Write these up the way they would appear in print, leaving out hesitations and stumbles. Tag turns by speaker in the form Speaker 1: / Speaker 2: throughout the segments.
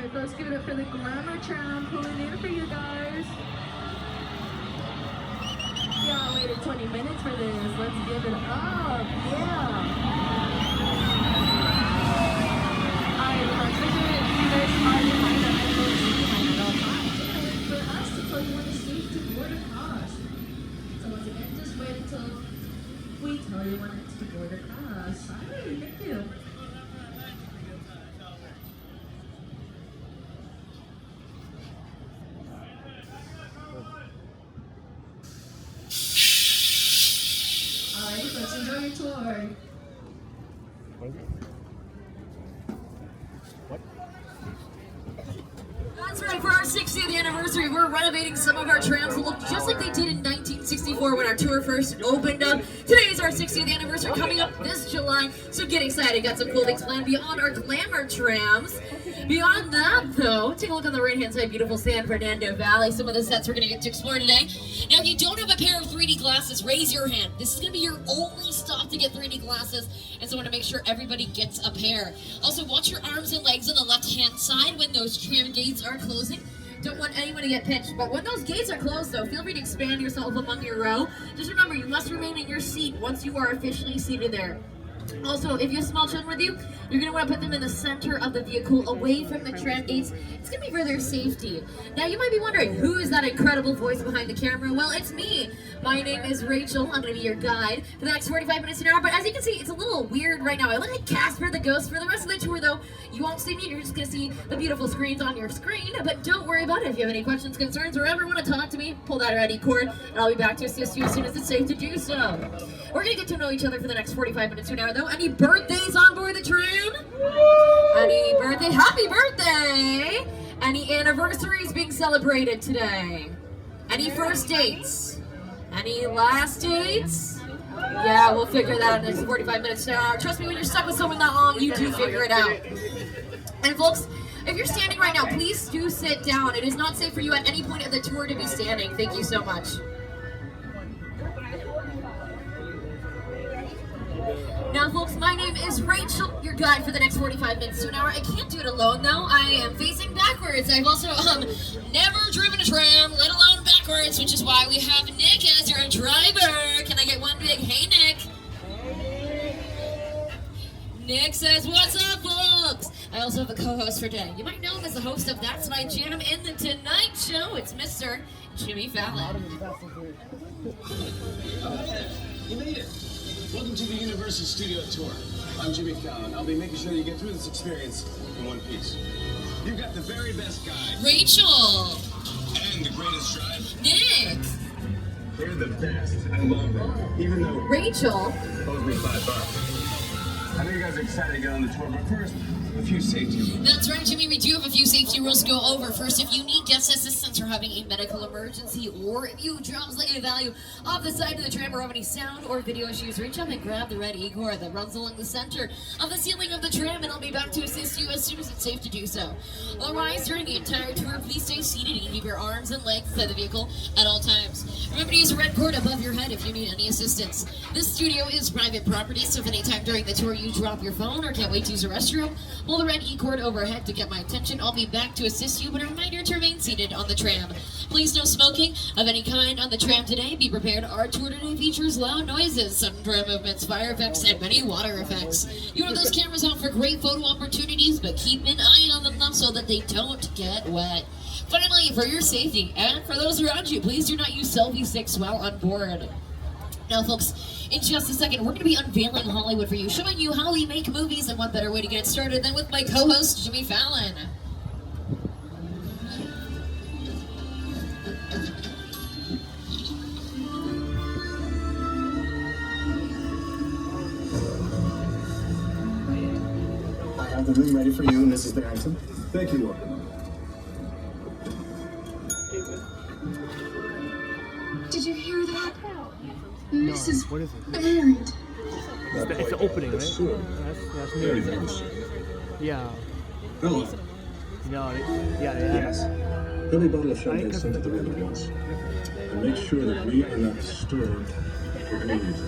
Speaker 1: right, folks, give it up for the Glamour Tram pulling in for you guys. Y'all waited 20 minutes for this. Let's give it up. Yeah. Alright, folks, make sure that you guys are behind the behind at all times. For us to tell you when it's safe to board across. So once again, just wait until we tell you when it's to board across. Alright, thank you. Alright, let's enjoy your tour.
Speaker 2: What?
Speaker 3: That's right, for our 60th anniversary, we're renovating some of our trams to look just like they did in 1964 when our tour first opened up. Today is our 60th anniversary coming up this July, so get excited. Got some cool things planned beyond our Glamour Trams. Beyond that, though, take a look on the right-hand side, beautiful San Fernando Valley. Some of the sets we're going to get to explore today. Now, if you don't have a pair of 3D glasses, raise your hand. This is going to be your only stop to get 3D glasses, and so I want to make sure everybody gets a pair. Also, watch your arms and legs on the left-hand side when those tram gates are closing. Don't want anyone to get pinched, but when those gates are closed, though, feel free to expand yourself among your row. Just remember, you must remain in your seat once you are officially seated there. Also, if you have small children with you, you're going to want to put them in the center of the vehicle, away from the tram gates. It's going to be for their safety. Now, you might be wondering, who is that incredible voice behind the camera? Well, it's me. My name is Rachel. I'm going to be your guide for the next 45 minutes an hour. But as you can see, it's a little weird right now. I look like Casper the Ghost. For the rest of the tour, though, you won't see me. You're just going to see the beautiful screens on your screen. But don't worry about it. If you have any questions, concerns, or ever want to talk to me, pull that ready cord, and I'll be back to assist you as soon as it's safe to do so. We're going to get to know each other for the next 45 minutes to an hour, though. Any birthdays on board the tram? Any birthday? Happy birthday! Any anniversaries being celebrated today? Any first dates? Any last dates? Yeah, we'll figure that out in the next 45 minutes to an hour. Trust me, when you're stuck with someone that long, you do figure it out. And folks, if you're standing right now, please do sit down. It is not safe for you at any point of the tour to be standing. Thank you so much. Now, folks, my name is Rachel, your guide for the next 45 minutes to an hour. I can't do it alone, though. I am facing backwards. I've also never driven a tram, let alone backwards, which is why we have Nick as your driver. Can I get one big hey, Nick? Nick says, what's up, folks? I also have a co-host for today. You might know him as the host of That's My Jam in the Tonight Show. It's Mr. Jimmy Fallon.
Speaker 4: You made it. Welcome to the Universal Studio Tour. I'm Jimmy Fallon. I'll be making sure you get through this experience in one piece. You've got the very best guide.
Speaker 3: Rachel.
Speaker 4: And the greatest drive.
Speaker 3: Nick.
Speaker 4: They're the best. I love them. Even though
Speaker 3: Rachel.
Speaker 4: owes me $5. I know you guys are excited to get on the tour, but first, a few safety rules.
Speaker 3: That's right, Jimmy. We do have a few safety rules to go over. First, if you need guest assistance or having a medical emergency, or if you drop something of value off the side of the tram or have any sound or video issues, reach up and grab the red e-cord that runs along the center of the ceiling of the tram, and I'll be back to assist you as soon as it's safe to do so. Otherwise, during the entire tour, please stay seated and keep your arms and legs inside the vehicle at all times. Remember to use a red cord above your head if you need any assistance. This studio is private property, so if any time during the tour you drop your phone or can't wait to use a restroom, pull the red e-cord overhead to get my attention. I'll be back to assist you, but a reminder to remain seated on the tram. Please no smoking of any kind on the tram today. Be prepared. Our tour today features loud noises, sudden tram movements, fire effects, and many water effects. You have those cameras out for great photo opportunities, but keep an eye on them so that they don't get wet. Finally, for your safety and for those around you, please do not use selfie sticks while on board. Now, folks, in just a second, we're going to be unveiling Hollywood for you, showing you how we make movies, and what better way to get it started than with my co-host, Jimmy Fallon.
Speaker 4: I have the room ready for you, Mrs. Barrington. Thank you, Lord.
Speaker 5: Did you hear that?
Speaker 2: No,
Speaker 5: Mrs.
Speaker 2: what is it?
Speaker 5: Barrington.
Speaker 2: It's the opening, right? That's new. Yeah.
Speaker 4: Hello.
Speaker 2: No, yeah, they have.
Speaker 4: Yes. Let me bottle of champagne sent to the room at once. And make sure that we are not disturbed for any reason.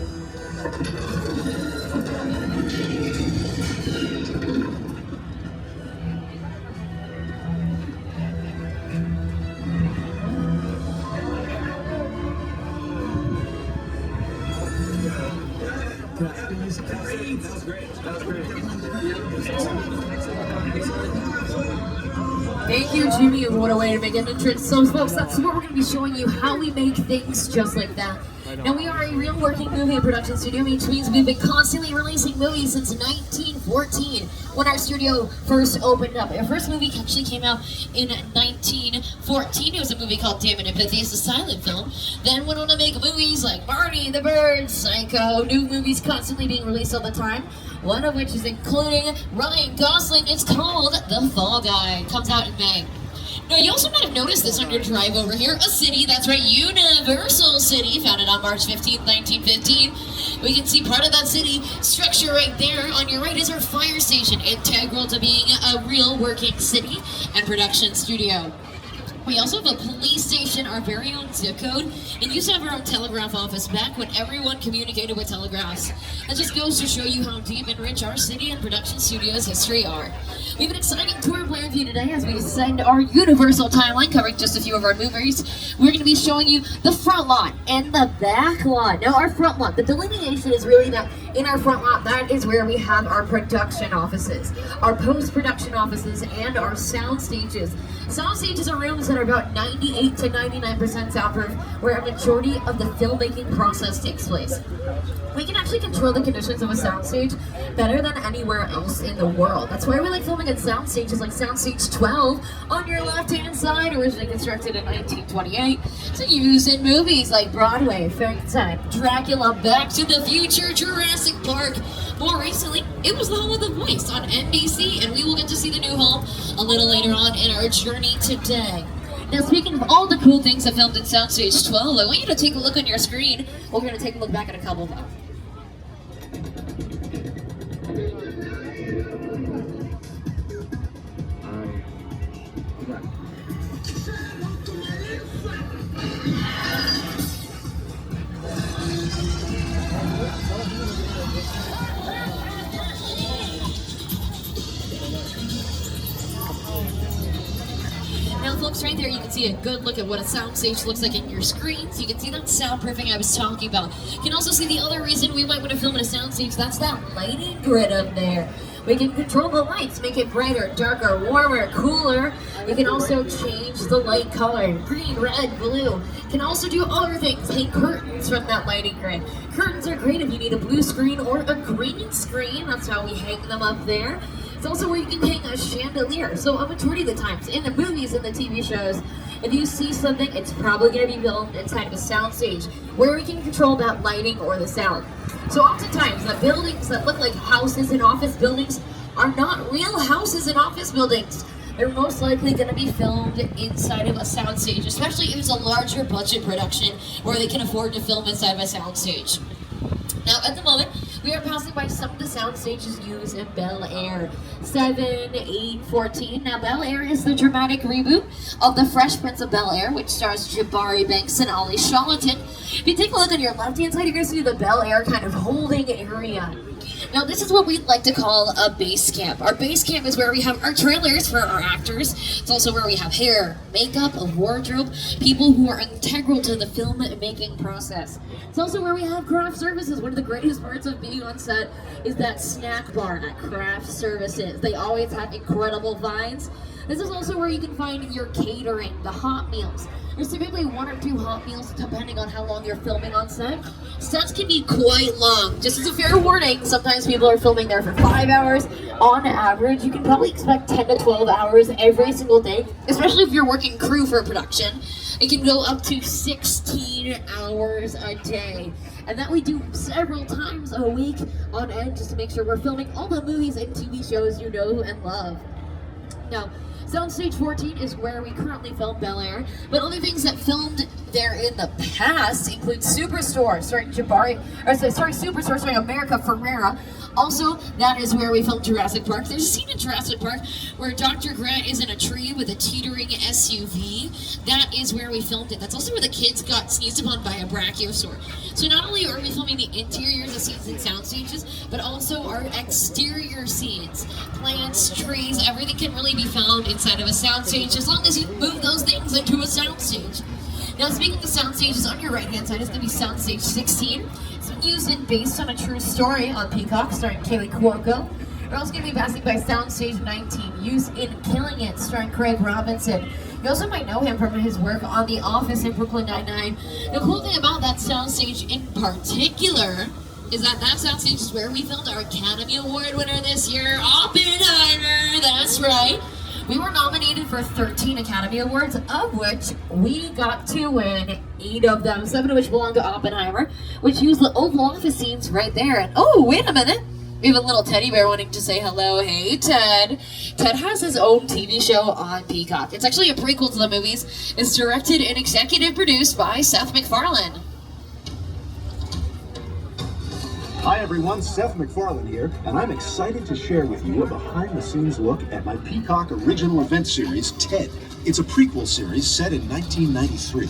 Speaker 3: Thank you, Jimmy. What a way to make an entrance. So, folks, that's what we're going to be showing you, how we make things just like that. Now, we are a real working movie production studio, which means we've been constantly releasing movies since 1914, when our studio first opened up. Our first movie actually came out in 1914. It was a movie called Damn It, Empathy. It's a silent film. Then went on to make movies like Barney, The Bird, Psycho, new movies constantly being released all the time. One of which is including Ryan Gosling. It's called The Fall Guy. It comes out in May. Now, you also might have noticed this on your drive over here. A city, that's right, Universal City, founded on March 15th, 1915. We can see part of that city structure right there. On your right is our fire station, integral to being a real working city and production studio. We also have a police station, our very own zip code, and used to have our own telegraph office back when everyone communicated with telegraphs. That just goes to show you how deep and rich our city and production studio's history are. We have an exciting tour planned for you today as we ascend our Universal timeline, covering just a few of our movies. We're going to be showing you the front lot and the back lot. Now, our front lot, the delineation is really that in our front lot, that is where we have our production offices, our post-production offices, and our sound stages. Sound stages are rooms that are about 98 to 99% soundproof, where a majority of the filmmaking process takes place. We can actually control the conditions of a soundstage better than anywhere else in the world. That's why we like filming at sound stages like Soundstage 12 on your left-hand side, originally constructed in 1928, to use in movies like Broadway, Frankenstein, Dracula, Back to the Future, Jurassic Park. More recently, it was the home of The Voice on NBC, and we will get to see the new home a little later on in our journey today. Now, speaking of all the cool things I filmed in Soundstage 12, I want you to take a look on your screen. We're going to take a look back at a couple of them. Now, folks, right there you can see a good look at what a soundstage looks like in your screens. You can see that soundproofing I was talking about. You can also see the other reason we might want to film in a soundstage. That's that lighting grid up there. We can control the lights, make it brighter, darker, warmer, cooler. You can also change the light color, green, red, blue. You can also do other things, hang curtains from that lighting grid. Curtains are great if you need a blue screen or a green screen. That's how we hang them up there. It's also where you can hang a chandelier. So a majority of the times, in the movies and the TV shows, if you see something, it's probably going to be filmed inside of a soundstage where we can control that lighting or the sound. So oftentimes, the buildings that look like houses and office buildings are not real houses and office buildings. They're most likely going to be filmed inside of a soundstage, especially if it's a larger budget production where they can afford to film inside of a soundstage. Now, at the moment, we are passing by some of the sound stages used in Bel Air 7, 8, 14. Now, Bel Air is the dramatic reboot of The Fresh Prince of Bel Air, which stars Jabari Banks and Ollie Charlton. If you take a look on your left-hand side, you're going to see the Bel Air kind of holding area. Now, this is what we like to call a base camp. Our base camp is where we have our trailers for our actors. It's also where we have hair, makeup, a wardrobe, people who are integral to the filmmaking process. It's also where we have craft services. One of the greatest parts of being on set is that snack bar at craft services. They always have incredible vines. This is also where you can find your catering, the hot meals. There's typically 1 or 2 hot meals depending on how long you're filming on set. Sets can be quite long. Just as a fair warning, sometimes people are filming there for 5 hours. On average, you can probably expect 10 to 12 hours every single day, especially if you're working crew for a production. It can go up to 16 hours a day. And that we do several times a week on end just to make sure we're filming all the movies and TV shows you know and love. Now, Soundstage 14 is where we currently film Bel Air, but other things that filmed there in the past include Superstore, starring Superstore starring America Ferrera. Also, that is where we filmed Jurassic Park. There's a scene in Jurassic Park where Dr. Grant is in a tree with a teetering SUV. That is where we filmed it. That's also where the kids got sneezed upon by a brachiosaur. So not only are we filming the interiors of scenes and sound stages, but also our exterior scenes. Plants, trees, everything can really be found inside of a soundstage as long as you move those things into a soundstage. Now, speaking of the sound stages, on your right-hand side is going to be Soundstage 16. It's been used and based on a true story on Peacock, starring Kaylee Cuoco. We're also going to be passing by Soundstage 19, used in Killing It, starring Craig Robinson. You also might know him from his work on The Office and Brooklyn Nine-Nine. The cool thing about that soundstage in particular is that soundstage is where we filmed our Academy Award winner this year, Oppenheimer. That's right. We were nominated for 13 Academy Awards, of which we got to win 8 of them, 7 of which belong to Oppenheimer, which used the Oval Office scenes right there. And oh, wait a minute. We have a little teddy bear wanting to say hello. Hey, Ted. Ted has his own TV show on Peacock. It's actually a prequel to the movies. It's directed and executive produced by Seth MacFarlane.
Speaker 6: Hi everyone, Seth MacFarlane here, and I'm excited to share with you a behind-the-scenes look at my Peacock original event series, TED. It's a prequel series set in 1993,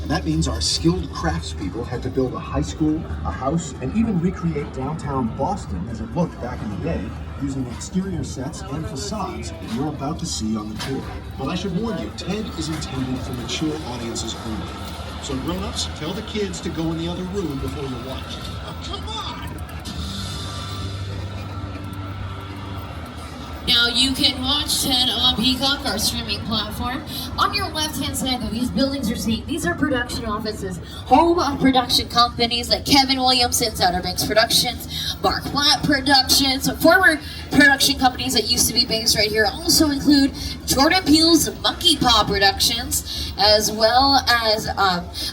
Speaker 6: and that means our skilled craftspeople had to build a high school, a house, and even recreate downtown Boston as it looked back in the day, using exterior sets and facades that you're about to see on the tour. But I should warn you, TED is intended for mature audiences only. So grown-ups, tell the kids to go in the other room before you watch. Oh, come on!
Speaker 3: Now you can watch TED on Peacock, our streaming platform. On your left-hand side, though, these buildings you're seeing, these are production offices, home of production companies like Kevin Williamson's Outer Banks Productions, Mark Platt Productions. Former production companies that used to be based right here also include Jordan Peele's Monkey Paw Productions, as well as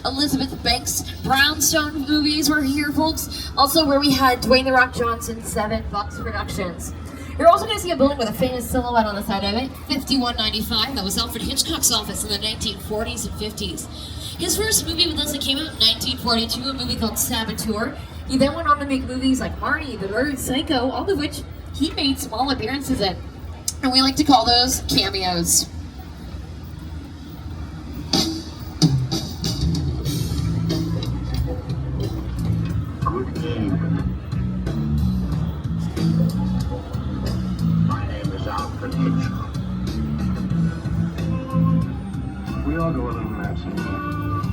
Speaker 3: Elizabeth Banks' Brownstone movies were here, folks. Also where we had Dwayne "The Rock" Johnson's 7 Bucks Productions. You're also going to see a building with a famous silhouette on the side of it, 5195. That was Alfred Hitchcock's office in the 1940s and 50s. His first movie with Leslie came out in 1942, a movie called Saboteur. He then went on to make movies like Marty, The Bird, Psycho, all of which he made small appearances in. And we like to call those cameos.
Speaker 6: Good evening. Alfred Hitchcock. We all go a little mad sometimes.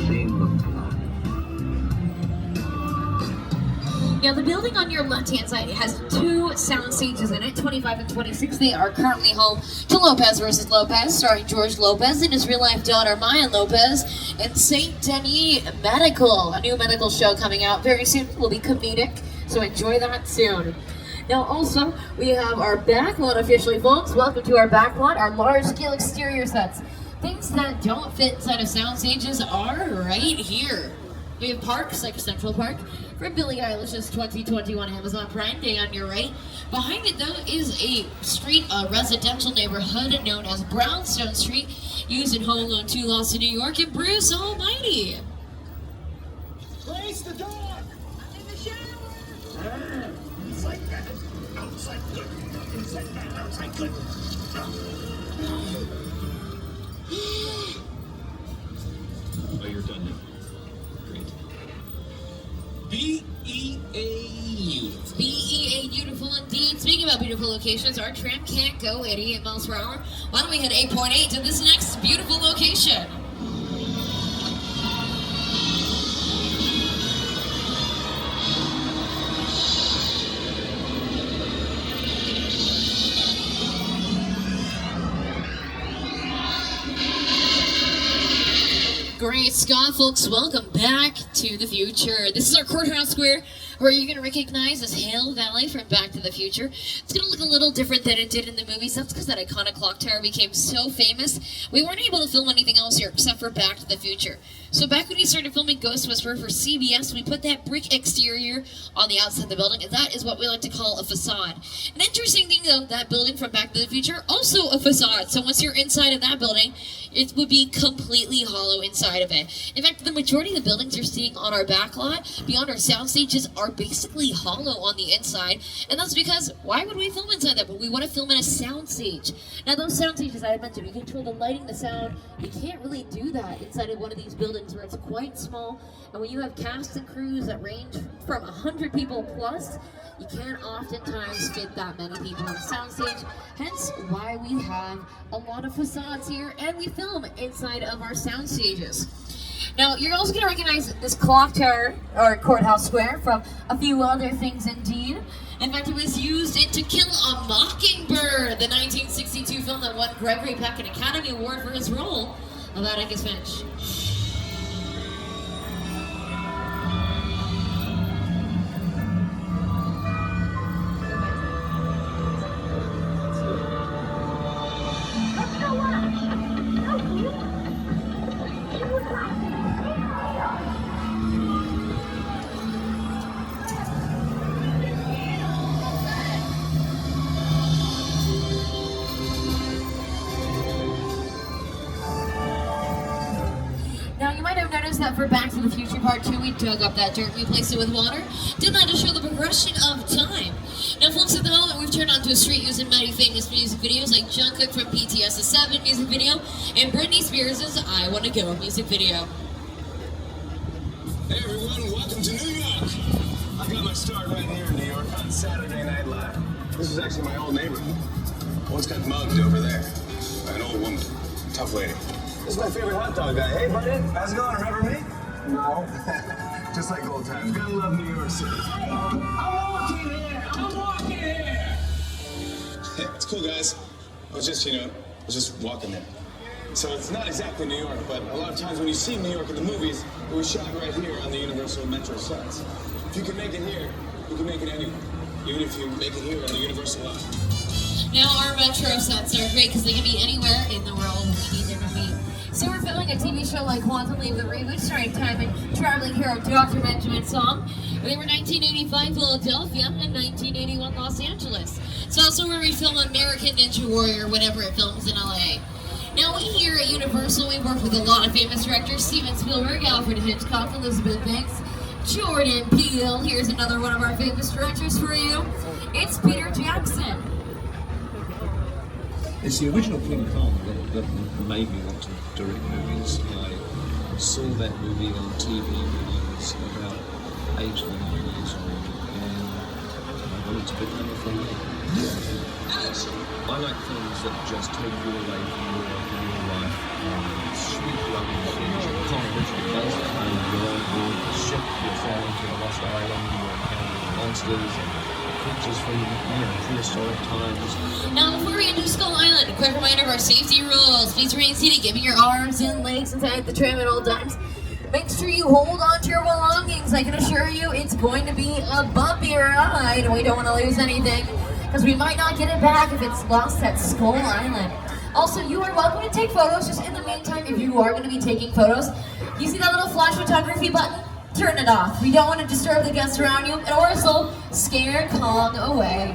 Speaker 6: Seen the blood.
Speaker 3: Now the building on your left-hand side has 2 sound stages in it, 25 and 26. They are currently home to Lopez vs. Lopez, starring George Lopez and his real-life daughter Maya Lopez, and St. Denis Medical, a new medical show coming out very soon. Will be comedic, so enjoy that soon. Now also, we have our backlot officially, folks. Welcome to our backlot, our large-scale exterior sets. Things that don't fit inside of sound stages are right here. We have parks like Central Park for Billie Eilish's 2021 Amazon Prime Day on your right. Behind it, though, is a street, a residential neighborhood known as Brownstone Street, used in Home Alone 2 Lost in New York, and Bruce Almighty.
Speaker 6: Place the dog!
Speaker 1: I'm in the shower.
Speaker 6: Inside bad, outside good. Inside bad, outside good.
Speaker 4: Oh, you're done now. Great. B-E-A beautiful.
Speaker 3: B-E-A beautiful indeed. Speaking about beautiful locations, our tram can't go 88 miles per hour. Why don't we hit 8.8 to this next beautiful location? Great Scott, folks, welcome back to the future. This is our Courthouse Square, where you're going to recognize this Hale Valley from Back to the Future. It's going to look a little different than it did in the movies. That's because that iconic clock tower became so famous. We weren't able to film anything else here except for Back to the Future. So back when we started filming Ghost Whisperer for CBS, we put that brick exterior on the outside of the building, and that is what we like to call a facade. An interesting thing, though, that building from Back to the Future, also a facade. So once you're inside of that building, it would be completely hollow inside of it. In fact, the majority of the buildings you're seeing on our backlot, beyond our sound stages, are basically hollow on the inside. And that's because, why would we film inside that? But we want to film in a sound stage. Now, those sound stages I had mentioned, we control the lighting, the sound. You can't really do that inside of one of these buildings where it's quite small. And when you have casts and crews that range from 100 people plus, you can't oftentimes fit that many people on a soundstage, hence why we we have a lot of facades here, and we film inside of our sound stages. Now, you're also going to recognize this clock tower, or Courthouse Square, from a few other things indeed. In fact, it was used in To Kill a Mockingbird, the 1962 film that won Gregory Peck an Academy Award for his role of Atticus Finch. That for Back to the Future Part 2, we dug up that dirt and replaced it with water. Did that to show the progression of time. Now folks, at the moment we've turned onto a street using many famous music videos like Jungkook from BTS's 7 music video and Britney Spears' I Wanna Go music video.
Speaker 4: Hey everyone, welcome to New York. I got my start right here in New York on Saturday Night Live. This is actually my old neighborhood. Once got mugged over there by an old woman, tough lady. This is my favorite hot dog guy. Hey, buddy, how's it going? Remember me? No. Just like old times. Gotta love New York City. Hey, I'm walking here. I'm walking here. Hey, it's cool, guys. I was just walking there. So it's not exactly New York, but a lot of times when you see New York in the movies, it was shot right here on the Universal Metro sets. If you can make it here, you can make it anywhere. Even if you make it here on the Universal line.
Speaker 3: Now our Metro sets are great because they can be anywhere in the world we need them to be. So we're filming a TV show like Quantum Leap, the reboot starring time and traveling hero Dr. Benjamin Song. They were 1985 Philadelphia and 1981 Los Angeles. It's also where we film American Ninja Warrior whenever it films in LA. Now we here at Universal, we work with a lot of famous directors: Steven Spielberg, Alfred Hitchcock, Elizabeth Banks, Jordan Peele. Here's another one of our famous directors for you. It's Peter Jackson.
Speaker 7: It's the original King Kong that made me want to direct movies. I saw that movie on TV when I was about 8 or 9 years old, and I wanted to become a filmmaker. I like films that just take you away from your life. Sweet, loving things. Kong literally does it. You're on board the ship, you're sailing to a lost island, you're encountering monsters and creatures from prehistoric times.
Speaker 3: Now before we enter Skull Island, a quick reminder of our safety rules. Please remain seated, keeping your arms and legs inside the tram at all times. Make sure you hold on to your belongings. I can assure you it's going to be a bumpy ride, and we don't want to lose anything, because we might not get it back if it's lost at Skull Island. Also, you are welcome to take photos. Just in the meantime, if you are going to be taking photos, you see that little flash photography button? Turn it off. We don't want to disturb the guests around you, and or else scare Kong away.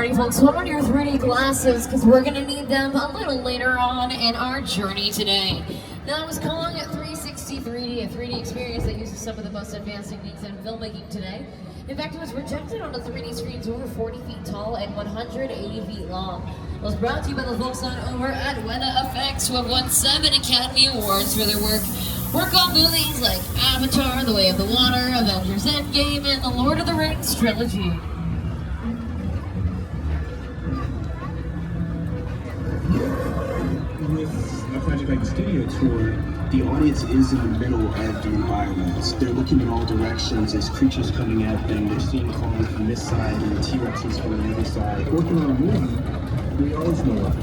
Speaker 3: party, folks, hold on to your 3D glasses because we're going to need them a little later on in our journey today. Now, I was calling it 360 3D, a 3D experience that uses some of the most advanced techniques in filmmaking today. In fact, it was projected on the 3D screens over 40 feet tall and 180 feet long. It was brought to you by the folks on over at Weta Effects, who have won 7 Academy Awards for their work. Work on movies like Avatar, The Way of the Water, Avengers Endgame, and the Lord of the Rings trilogy.
Speaker 8: With a project like the Studio Tour, the audience is in the middle of the environments. They're looking in all directions. There's creatures coming at them. They're seeing falling from this side and T-Rexes from the other side. Working on a movie, we always know what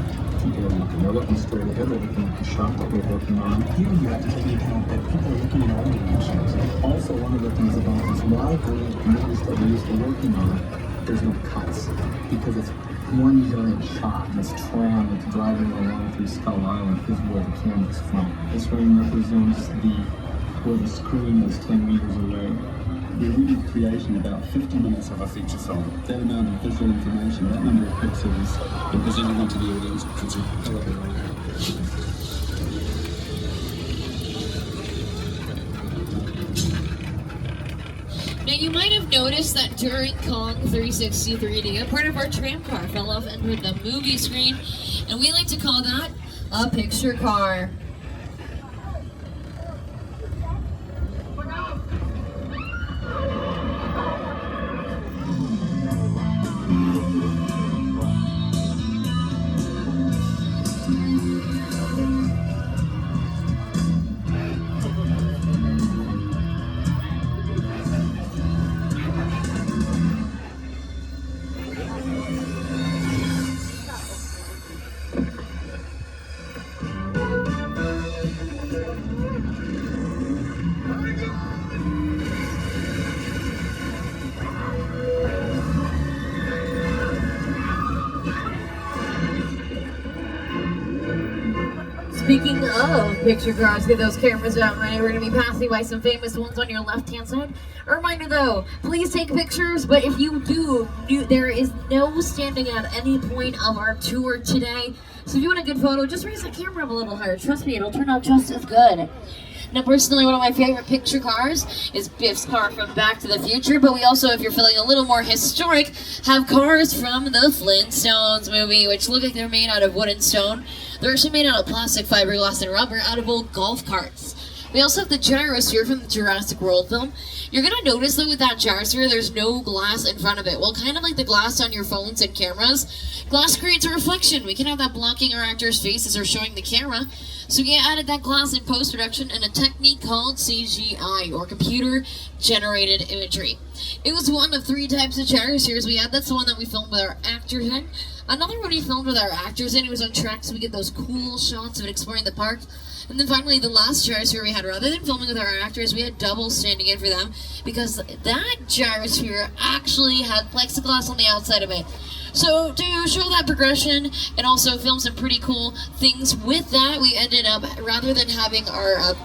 Speaker 8: people are looking. They're looking straight ahead. They're looking at the shot that we're working on. Here you have to take into account that people are looking in all directions. Also, one of the things about these livery movies that we're used to working on, there's no cuts because it's one giant shot. This tram that's driving along through Skull Island is where the camera's from. This ring represents where the screen is 10 meters away. The immediate creation, about 50 minutes of a feature film. That amount of visual information, that number of pixels, and presenting them to the audience, which is a hell of a lot.
Speaker 3: Now, you might have noticed that during Kong 360 3D, a part of our tram car fell off and hit the movie screen, and we like to call that a picture car. Speaking of picture cars, get those cameras out ready. We're going to be passing by some famous ones on your left-hand side. A reminder though, please take pictures, but if you do, there is no standing at any point of our tour today. So if you want a good photo, just raise the camera up a little higher. Trust me, it'll turn out just as good. Now, personally, one of my favorite picture cars is Biff's car from Back to the Future, but we also, if you're feeling a little more historic, have cars from the Flintstones movie, which look like they're made out of wood and stone. They're actually made out of plastic, fiberglass, and rubber out of old golf carts. We also have the gyrosphere from the Jurassic World film. You're going to notice, though, with that gyrosphere, there's no glass in front of it. Well, kind of like the glass on your phones and cameras, glass creates a reflection. We can have that blocking our actors' faces or showing the camera. So we added that glass in post-production in a technique called CGI, or computer-generated imagery. It was one of 3 types of gyrospheres we had. That's the one that we filmed with our actors in. Another one we filmed with our actors in. It was on track, so we get those cool shots of it exploring the park. And then finally, the last gyrosphere we had, rather than filming with our actors, we had doubles standing in for them, because that gyrosphere actually had plexiglass on the outside of it. So to show that progression and also film some pretty cool things with that, we ended up, rather than having our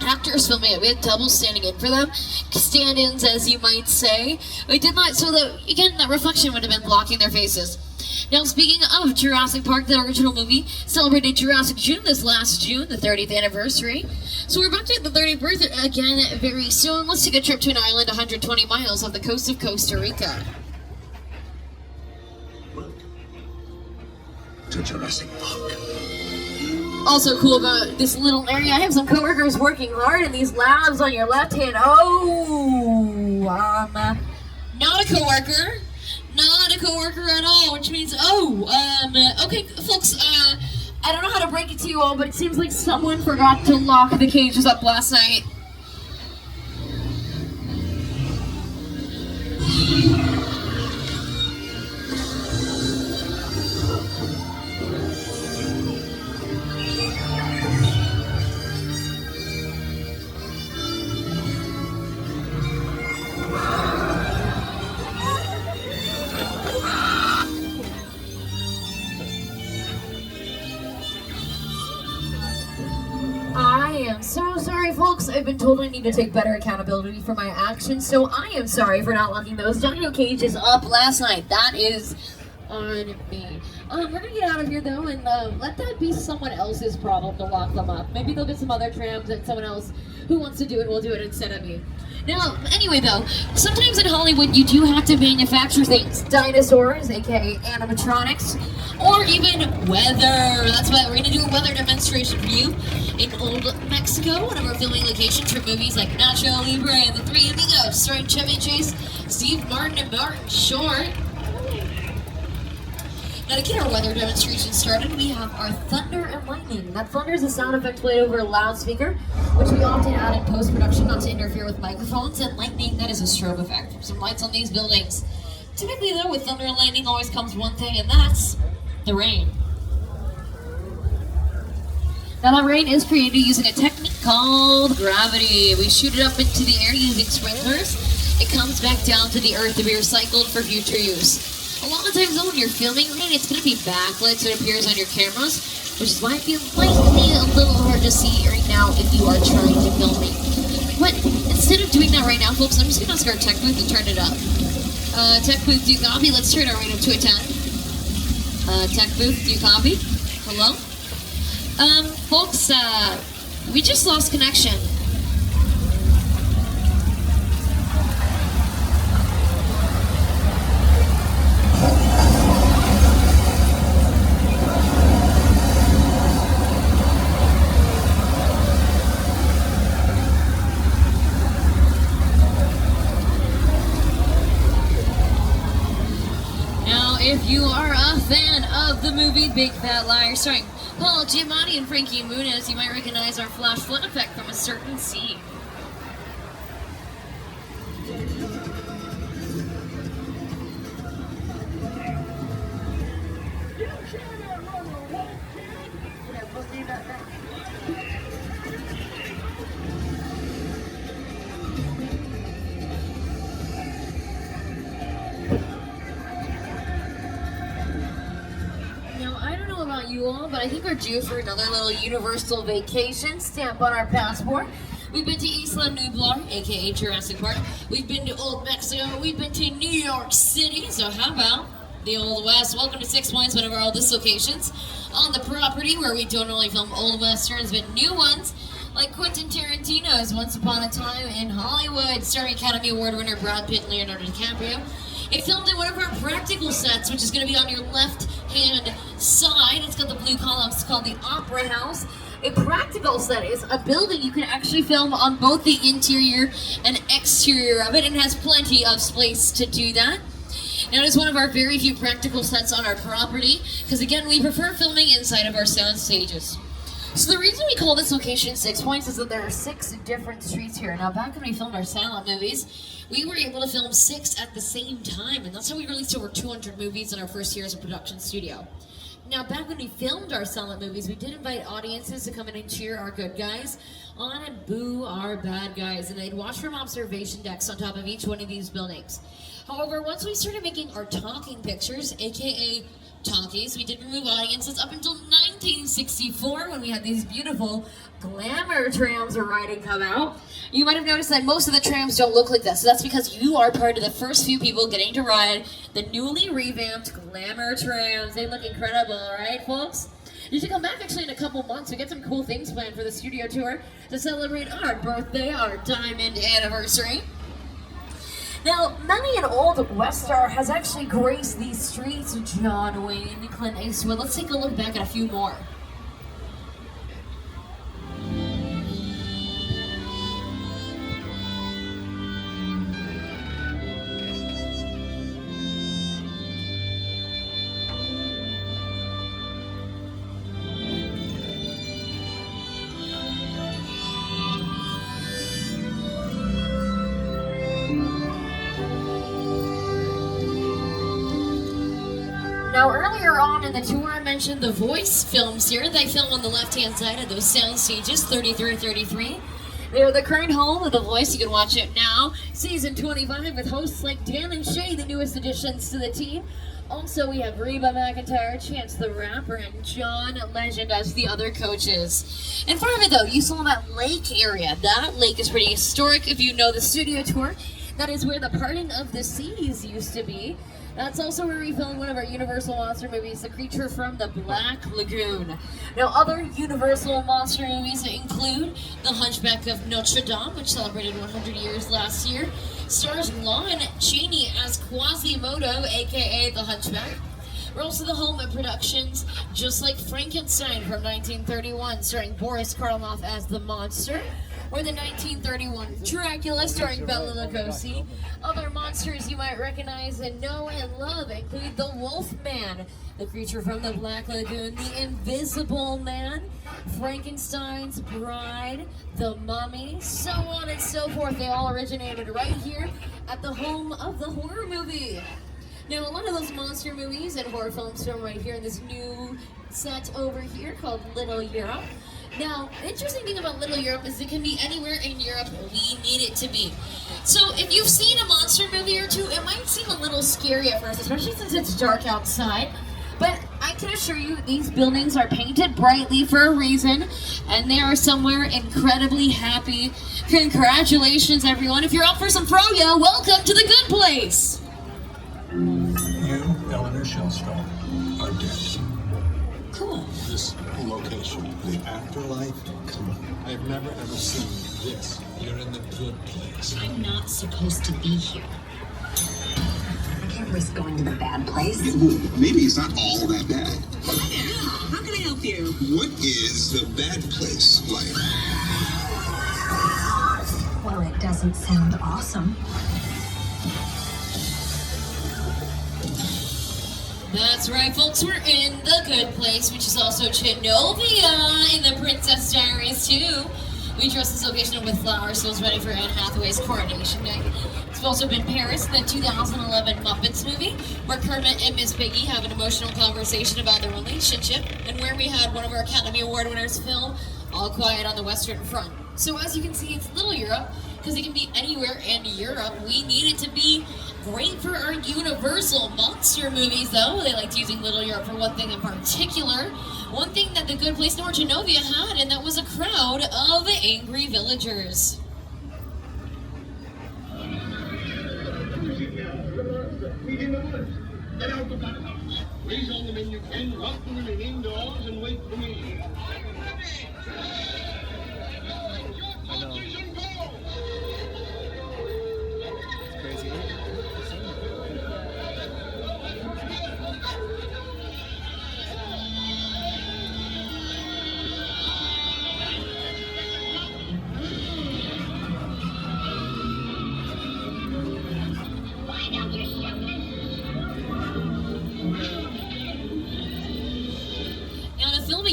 Speaker 3: actors filming it, we had doubles standing in for them, stand-ins as you might say. We did that so that, again, that reflection would have been blocking their faces. Now, speaking of Jurassic Park, the original movie celebrated Jurassic June this last June, the 30th anniversary. So we're about to hit the 30th birthday again very soon. Let's take a trip to an island 120 miles off the coast of Costa Rica.
Speaker 4: To Jurassic Park.
Speaker 3: Also cool about this little area, I have some coworkers working hard in these labs on your left hand. Not a coworker. Not a coworker at all, which means, okay, folks, I don't know how to break it to you all, but it seems like someone forgot to lock the cages up last night. So sorry, folks. I've been told I need to take better accountability for my actions, so I am sorry for not locking those dino cages up last night. That is on me. We're gonna get out of here though, and let that be someone else's problem to lock them up. Maybe they'll get some other trams and someone else who wants to do it will do it instead of me. Now, anyway though, sometimes in Hollywood you do have to manufacture things. Dinosaurs, aka animatronics, or even weather. That's why we're gonna do a weather demonstration for you in Old Mexico, one of our filming locations for movies like Nacho Libre and The Three Amigos, starring Chevy Chase, Steve Martin, and Martin Short. Now to get our weather demonstration started, we have our thunder and lightning. That thunder is a sound effect played over a loudspeaker, which we often add in post-production not to interfere with microphones, and lightning, that is a strobe effect. Some lights on these buildings. Typically though, with thunder and lightning always comes one thing, and that's the rain. Now that rain is created using a technique called gravity. We shoot it up into the air using sprinklers. It comes back down to the earth to be recycled for future use. A lot of times though, when you're filming rain, it's going to be backlit so it appears on your cameras, which is why it might be a little hard to see right now if you are trying to film me. But instead of doing that right now, folks, I'm just going to ask our tech booth to turn it up. Tech booth, do you copy? Let's turn our rain up to a 10. Tech booth, do you copy? Hello? Folks, we just lost connection. If you are a fan of the movie Big Fat Liar starring Paul Giamatti and Frankie Muniz, you might recognize our flash flood effect from a certain scene. You all, but I think we're due for another little Universal vacation stamp on our passport. We've been to Isla Nublar, aka Jurassic Park. We've been to Old Mexico. We've been to New York City. So how about the Old West? Welcome to 6 Points, one of our oldest locations on the property where we don't only film old westerns but new ones, like Quentin Tarantino's Once Upon a Time in Hollywood, starring Academy Award winner Brad Pitt and Leonardo DiCaprio. It filmed in one of our practical sets, which is going to be on your left-hand side. It's got the blue columns. It's called the Opera House. A practical set is a building you can actually film on both the interior and exterior of it, and has plenty of space to do that. Now, it is one of our very few practical sets on our property, because again, we prefer filming inside of our sound stages. So the reason we call this location 6 Points is that there are 6 different streets here. Now, back when we filmed our silent movies, we were able to film 6 at the same time, and that's how we released over 200 movies in our first year as a production studio. Now, back when we filmed our silent movies, we did invite audiences to come in and cheer our good guys on and boo our bad guys, and they'd watch from observation decks on top of each one of these buildings. However, once we started making our talking pictures, aka talkies, we did remove audiences up until 1964 when we had these beautiful Glamour Trams riding come out. You might have noticed that most of the trams don't look like this, so that's because you are part of the first few people getting to ride the newly revamped Glamour Trams. They look incredible, right, folks? You should come back actually in a couple months. We get some cool things planned for the studio tour to celebrate our birthday, our diamond anniversary. Now, many an old West Star has actually graced these streets. John Wayne, Clint Eastwood. Let's take a look back at a few more. Now, earlier on in the tour, I mentioned the Voice films here. They film on the left-hand side of those sound stages, 33. They're the current home of The Voice. You can watch it now. Season 25 with hosts like Dan and Shay, the newest additions to the team. Also, we have Reba McEntire, Chance the Rapper, and John Legend as the other coaches. In front of it, though, you saw that lake area. That lake is pretty historic if you know the studio tour. That is where the parting of the seas used to be. That's also where we filmed one of our Universal Monster movies, The Creature from the Black Lagoon. Now, other Universal Monster movies include The Hunchback of Notre Dame, which celebrated 100 years last year. Stars Lon Chaney as Quasimodo, aka The Hunchback. We're also the home of productions Just Like Frankenstein from 1931, starring Boris Karloff as the monster. Or the 1931 Dracula, starring Bela Lugosi. Other monsters you might recognize and know and love include the Wolfman, The Creature from the Black Lagoon, The Invisible Man, Frankenstein's Bride, The Mummy, so on and so forth. They all originated right here at the home of the horror movie. Now, a lot of those monster movies and horror films film right here in this new set over here called Little Europe. Now, the interesting thing about Little Europe is it can be anywhere in Europe we need it to be. So, if you've seen a monster movie or two, it might seem a little scary at first, especially since it's dark outside. But I can assure you, these buildings are painted brightly for a reason, and they are somewhere incredibly happy. Congratulations, everyone. If you're up for some froyo, welcome to the good place.
Speaker 9: You, Eleanor Shellstrom, are dead.
Speaker 3: Cool.
Speaker 9: This location, the afterlife, come on. I've never ever seen this. You're in the good place.
Speaker 5: I'm not supposed to be here. I can't risk going to the bad place.
Speaker 4: Maybe it's not all that bad.
Speaker 5: Yeah, how can I help you?
Speaker 4: What is the bad place like?
Speaker 5: Well, it doesn't sound awesome.
Speaker 3: That's right, folks, we're in the good place, which is also Genovia in the Princess Diaries, too. We dressed this location with flowers, so it's ready for Anne Hathaway's coronation day. It's also been Paris in the 2011 Muppets movie, where Kermit and Miss Piggy have an emotional conversation about their relationship, and where we had one of our Academy Award winners film All Quiet on the Western Front. So as you can see, it's Little Europe, because it can be anywhere in Europe. We need it to be great for our Universal Monster movies, though. They liked using Little Europe for one thing in particular. One thing that the Good Place North Genovia had, and that was a crowd of angry villagers.
Speaker 10: Please, on the menu, can lock the women indoors and wait for me.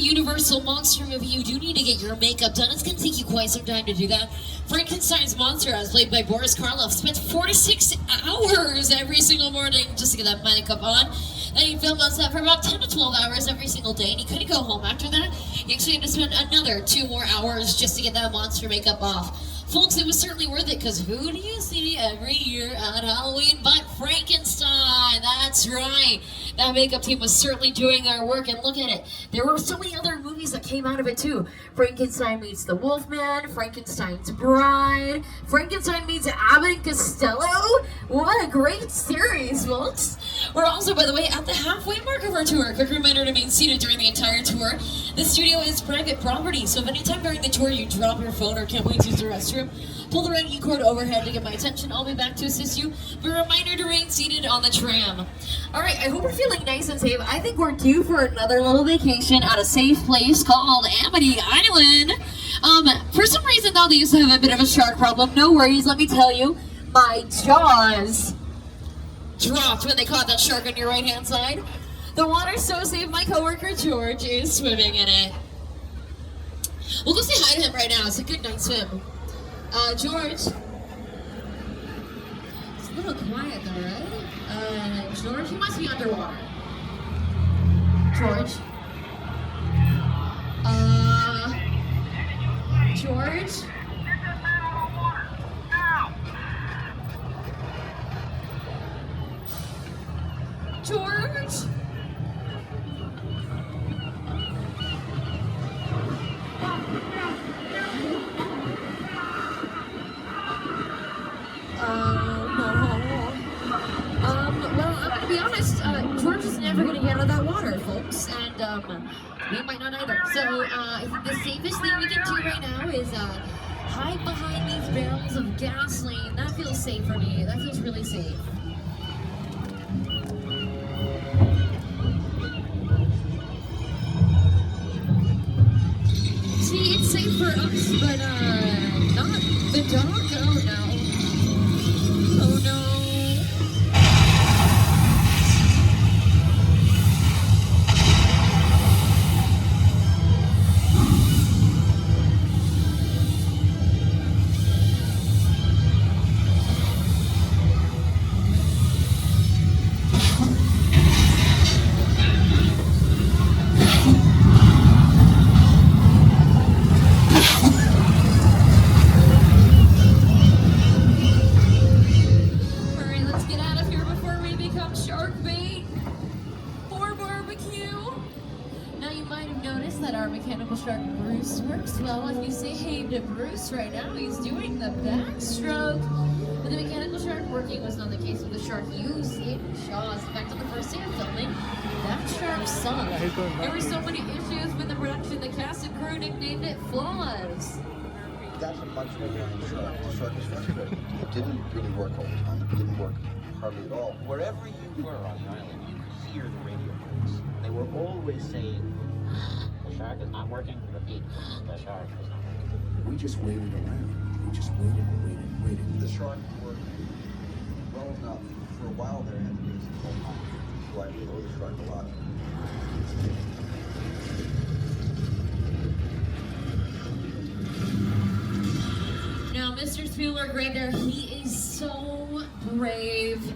Speaker 3: Universal Monster movie, you do need to get your makeup done. It's going to take you quite some time to do that. Frankenstein's monster, as played by Boris Karloff, spent 4 to 6 hours every single morning just to get that makeup on. Then he filmed on set for about 10 to 12 hours every single day, and he couldn't go home after that. He actually had to spend another 2 more hours just to get that monster makeup off. Folks, it was certainly worth it, because who do you see every year at Halloween but Frankenstein? That's right. That makeup team was certainly doing our work, and look at it. There were so many other movies that came out of it, too. Frankenstein meets the Wolfman, Frankenstein's Bride, Frankenstein meets Abbott and Costello. What a great series, folks. We're also, by the way, at the halfway mark of our tour. Quick reminder to remain seated during the entire tour. The studio is private property, so if anytime during the tour you drop your phone or can't wait to use the restroom, pull the red E-cord overhead to get my attention. I'll be back to assist you. But a reminder to remain seated on the tram. Alright, I hope we're feeling nice and safe. I think we're due for another little vacation at a safe place called Amity Island. For some reason, though, they used to have a bit of a shark problem. No worries, let me tell you. My jaws dropped when they caught that shark on your right-hand side. The water's so safe, my coworker George is swimming in it. We'll go say hi to him right now. It's a good night swim. George. It's a little quiet though, right? George, he must be underwater. George. George? George? Well, I'm gonna be We might not either. So I think the safest thing we can do right now is hide behind these barrels of gasoline. That feels safe for me. That feels really safe. See, it's safe for us, but not the dog. Oh no. Oh no. Right now he's doing the backstroke, but the mechanical shark working was not the case with the shark using Shaw's. In fact, on the first day of filming, that shark sunk. There were so many issues with the production, the cast and crew nicknamed it Flaws.
Speaker 11: That's a much bigger shark. The shark is frustrated. It didn't really work all the time. It didn't work hardly at all.
Speaker 12: Wherever you were on the island, you could hear the radio waves. They were always saying, the shark is not working. Repeat, the shark is not working.
Speaker 6: We just waited around. We just waited and waited and waited.
Speaker 11: The shark worked well enough. For a while there, had to be some whole time. So I really owe the shark a lot.
Speaker 3: Now, Mr. Spielberg right there, he is so brave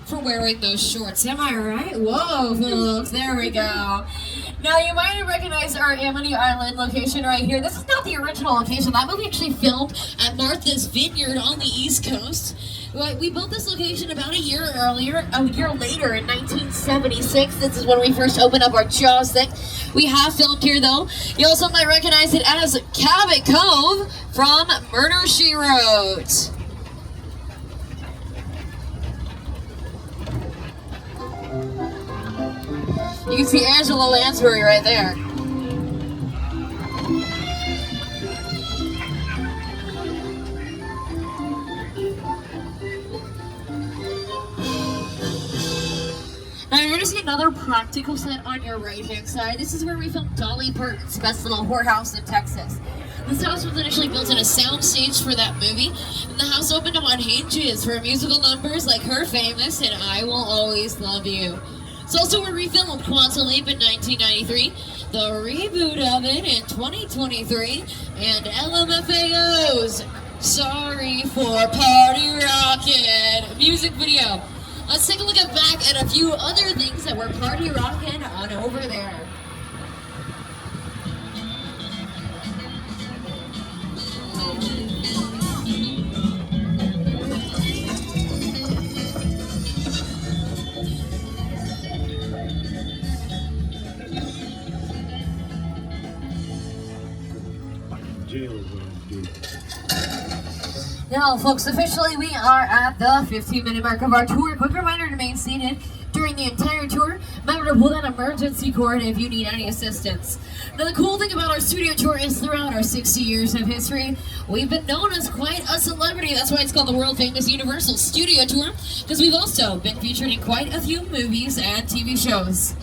Speaker 3: for wearing those shorts. Am I right? Whoa, folks, there we go. Now, you might have recognized our Amity Island location right here. This is not the original location. That movie actually filmed at Martha's Vineyard on the East Coast. We built this location about a year later in 1976. This is when we first opened up our Jaws thing. We have filmed here, though. You also might recognize it as Cabot Cove from Murder, She Wrote. You can see Angela Lansbury right there. Now you're going to see another practical set on your right-hand side. This is where we filmed Dolly Parton's best little whorehouse in Texas. This house was initially built in a soundstage for that movie, and the house opened up on hinges for musical numbers like Her Famous and I Will Always Love You. It's also where we filmed Quantum Leap in 1993, the reboot of it in 2023, and LMFAO's Sorry for Party Rockin' music video. Let's take a look back at a few other things that were party rockin' on over there. Now, folks, officially we are at the 15-minute mark of our tour. Quick reminder to remain seated during the entire tour. Remember to pull that emergency cord if you need any assistance. Now, the cool thing about our studio tour is throughout our 60 years of history, we've been known as quite a celebrity. That's why it's called the world-famous Universal Studio Tour, because we've also been featured in quite a few movies and TV shows.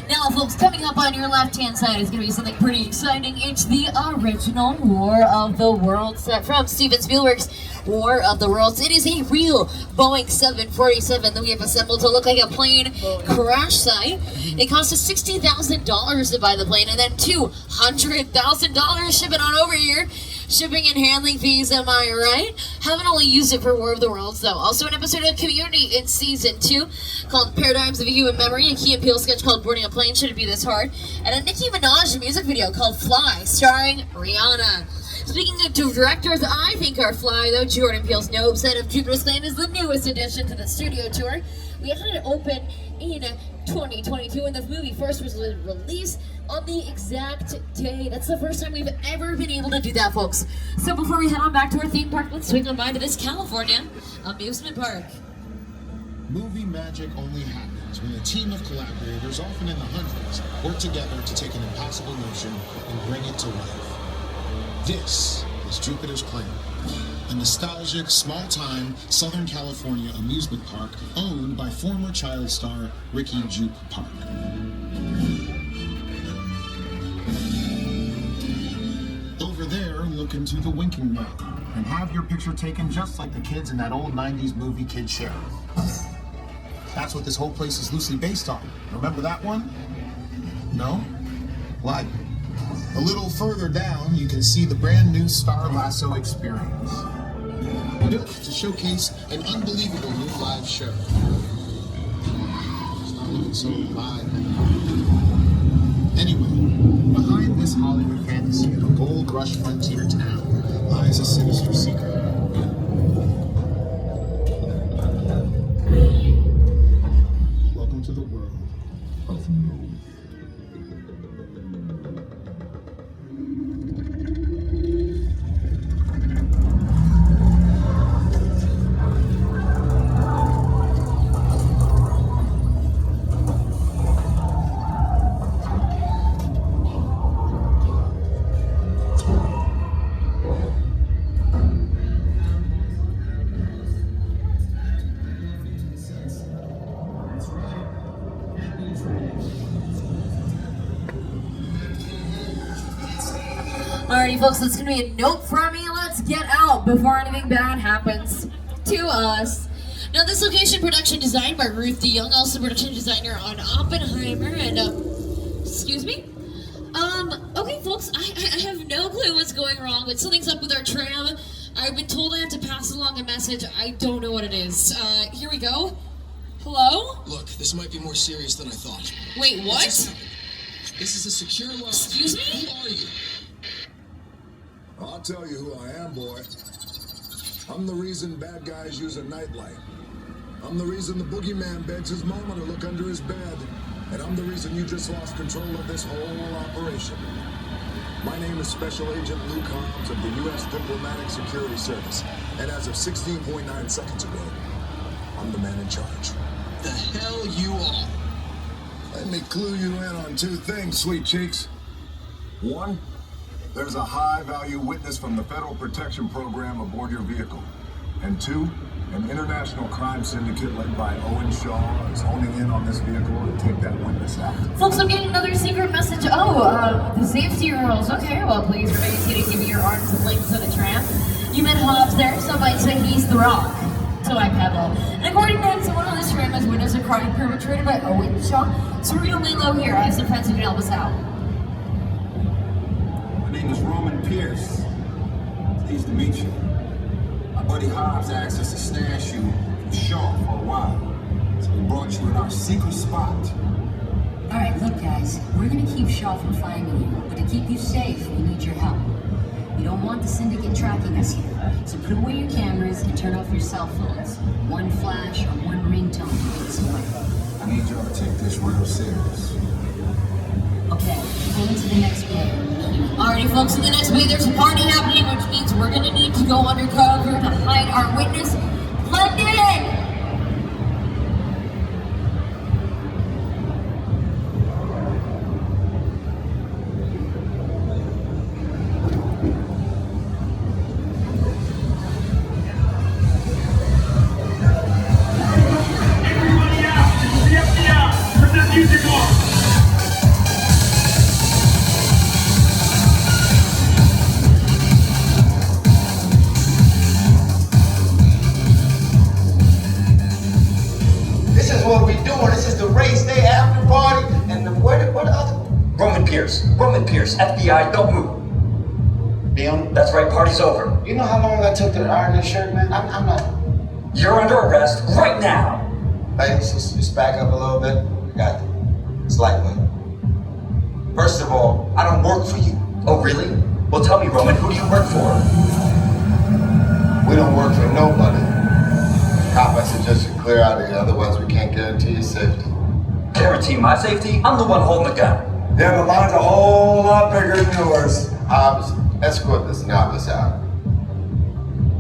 Speaker 3: Now, folks, coming up on your left-hand side is going to be something pretty exciting. It's the original War of the Worlds set from Steven Spielberg's War of the Worlds. It is a real Boeing 747 that we have assembled to look like a plane crash site. It cost us $60,000 to buy the plane and then $200,000 ship it on over here. Shipping and handling fees, am I right? Haven't only used it for War of the Worlds, though. Also an episode of Community in Season 2 called Paradigms of a Human Memory, a Key and Peele sketch called Boarding a Plane, Should It Be This Hard, and a Nicki Minaj music video called Fly, starring Rihanna. Speaking of directors I think are fly, though, Jordan Peele's No Upset of Jupiter's Claim is the newest addition to the Studio Tour. We had it open in 2022 when the movie first was released on the exact day. That's the first time we've ever been able to do that, folks. So before we head on back to our theme park, let's swing on by to this California amusement park.
Speaker 6: Movie magic only happens when a team of collaborators, often in the hundreds, work together to take an impossible notion and bring it to life. This is Jupiter's Claim, a nostalgic, small-time Southern California amusement park owned by former child star Ricky Jupe Park. Over there, look into the winking well and have your picture taken just like the kids in that old 90s movie Kid Sheriff. That's what this whole place is loosely based on. Remember that one? No? Why? A little further down, you can see the brand new Star Lasso experience. Built to showcase an unbelievable new live show. It's not looking so live. Anyway, behind this Hollywood fantasy of a gold rush frontier town lies a sinister secret. Welcome to the world of no.
Speaker 3: Alrighty, folks, that's going to be a note from me. Let's get out before anything bad happens to us. Now, this location production designed by Ruth DeYoung, also production designer on Oppenheimer, and, excuse me? Okay, folks, I have no clue what's going wrong, but something's up with our tram. I've been told I have to pass along a message. I don't know what it is. Here we go. Hello?
Speaker 13: Look, this might be more serious than I thought.
Speaker 3: Wait, what?
Speaker 13: This is a secure line.
Speaker 3: Excuse me?
Speaker 13: Who are you?
Speaker 14: I'll tell you who I am, boy. I'm the reason bad guys use a nightlight. I'm the reason the boogeyman begs his mama to look under his bed. And I'm the reason you just lost control of this whole operation. My name is Special Agent Luke Holmes of the U.S. Diplomatic Security Service. And as of 16.9 seconds ago, I'm the man in charge.
Speaker 13: The hell you are?
Speaker 14: Let me clue you in on two things, sweet cheeks. One, there's a high-value witness from the Federal Protection Program aboard your vehicle. And two, an international crime syndicate led by Owen Shaw is honing in on this vehicle to take that witness out.
Speaker 3: Folks, I'm getting another secret message. The safety rules. Okay, well, please remain seated. Give me your arms and legs to the tram. You met Hobbs there. Some might say he's the rock. So I pebble. And according to him, someone on this tram has witnessed a crime perpetrated by Owen Shaw. So we're gonna lay low here. I have some friends who can help us out.
Speaker 15: My name is Roman Pierce. Pleased to meet you. My buddy Hobbs asked us to snatch you from Shaw for a while. So we brought you in our secret spot.
Speaker 5: Alright, look guys, we're gonna keep Shaw from finding you, but to keep you safe, we need your help. We don't want the syndicate tracking us here, so put away your cameras and turn off your cell phones. One flash or one ringtone to give us away.
Speaker 15: I need y'all to take this real serious.
Speaker 5: Okay, on to the next bay.
Speaker 3: Alrighty, folks, in the next bay there's a party happening, which means we're gonna need to go undercover to hide our witness. Blend in!
Speaker 16: Roman Pierce, FBI, don't move.
Speaker 11: Be on it?
Speaker 16: That's right, party's over.
Speaker 11: You know how long I took to iron this shirt, man? I'm not.
Speaker 16: You're under arrest right now.
Speaker 11: Ladies, just back up a little bit. I got it. It's lightweight. First of all, I don't work for you.
Speaker 16: Oh, really? Well, tell me, Roman, who do you work for?
Speaker 11: We don't work for nobody. Cop, I suggest you clear out of here, otherwise we can't guarantee your safety.
Speaker 16: Guarantee my safety? I'm the one holding the gun.
Speaker 11: Yeah, but mine's a whole lot bigger than yours. Hobbs, escort this novice out.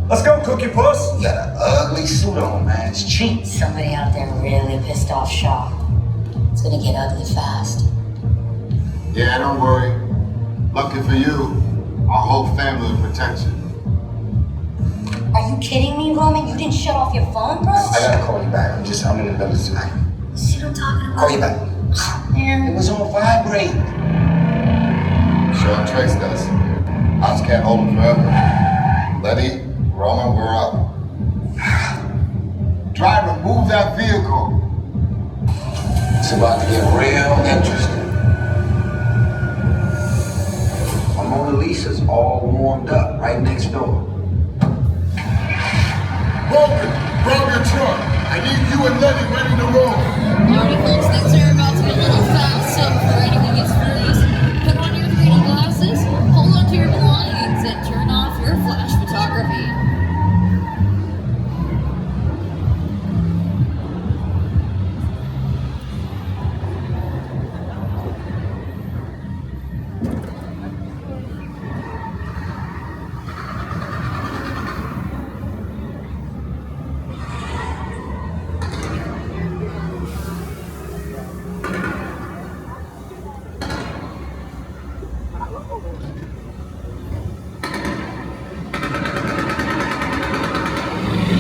Speaker 16: Let's go, Cookie Puss.
Speaker 11: You got an ugly suit on, man. It's cheap.
Speaker 5: Somebody out there really pissed off Shaw. It's gonna get ugly fast.
Speaker 11: Yeah, don't worry. Lucky for you, our whole family will protect you.
Speaker 5: Are you kidding me, Roman? You didn't shut off your phone, bro?
Speaker 11: I gotta call you back. I'm in the middle of tonight.
Speaker 5: See what I'm talking about?
Speaker 11: Call you back.
Speaker 5: Man.
Speaker 11: It was on vibrate. Sure traced us. House can't hold him forever. Letty, Roman, we're up. Driver, move that vehicle. It's about to get real interesting. My Mona Lisa's all warmed up right next door.
Speaker 14: Roman, grab your truck. I need you and Letty ready to roll.
Speaker 3: Alrighty, folks, things are about to get a little fast, so before anything gets furious, put on your 3D glasses, hold on to your belongings, and turn off your flash photography.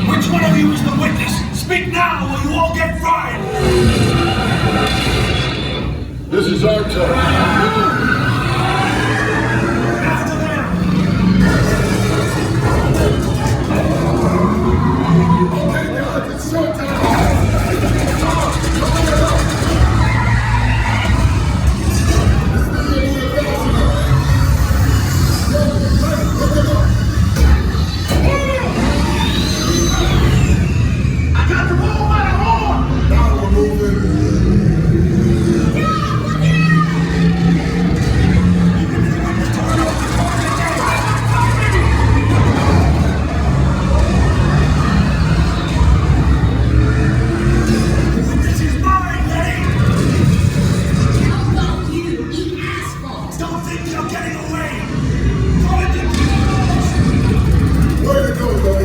Speaker 17: Which one of you is the witness? Speak now or you all get fried!
Speaker 14: This is our time.
Speaker 17: After them!
Speaker 14: Okay, guys, it's showtime!
Speaker 17: I got to move my horn!
Speaker 14: Now we're moving.
Speaker 17: This is mine, Letty!
Speaker 5: How about you eat asphalt?
Speaker 17: Don't think you're getting away! Throw it to the
Speaker 14: Way to go, buddy.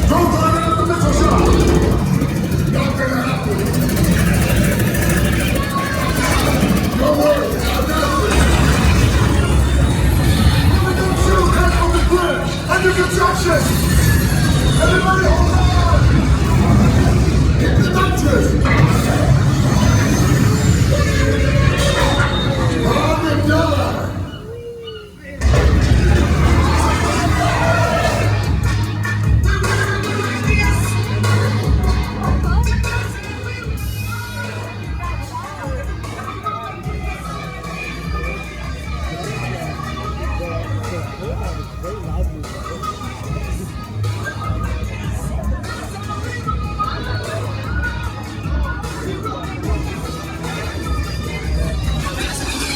Speaker 14: Don't run out of the missile shot. Not gonna happen. Don't worry, I got this. Never don't shoot, head from the bridge. Under construction. Everybody hold on. Hit the mattress. $100.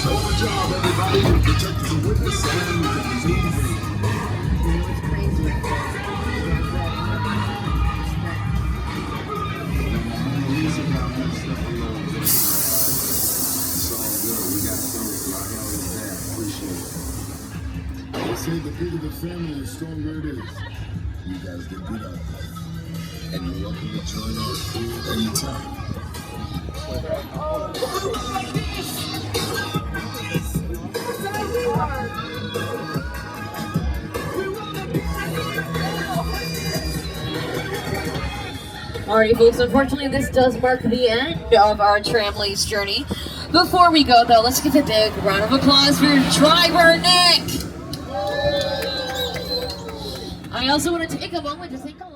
Speaker 14: Good job, everybody. Protect the witness and the movie. It's all good. We got those. Our hell is there. Appreciate it. They say the bigger the family, the stronger it is. You guys did good out there. And you're welcome to join our crew anytime.
Speaker 3: Alrighty, folks, unfortunately this does mark the end of our Tramley's journey. Before we go, though, let's give a big round of applause for driver Nick! I also want to take a moment to thank all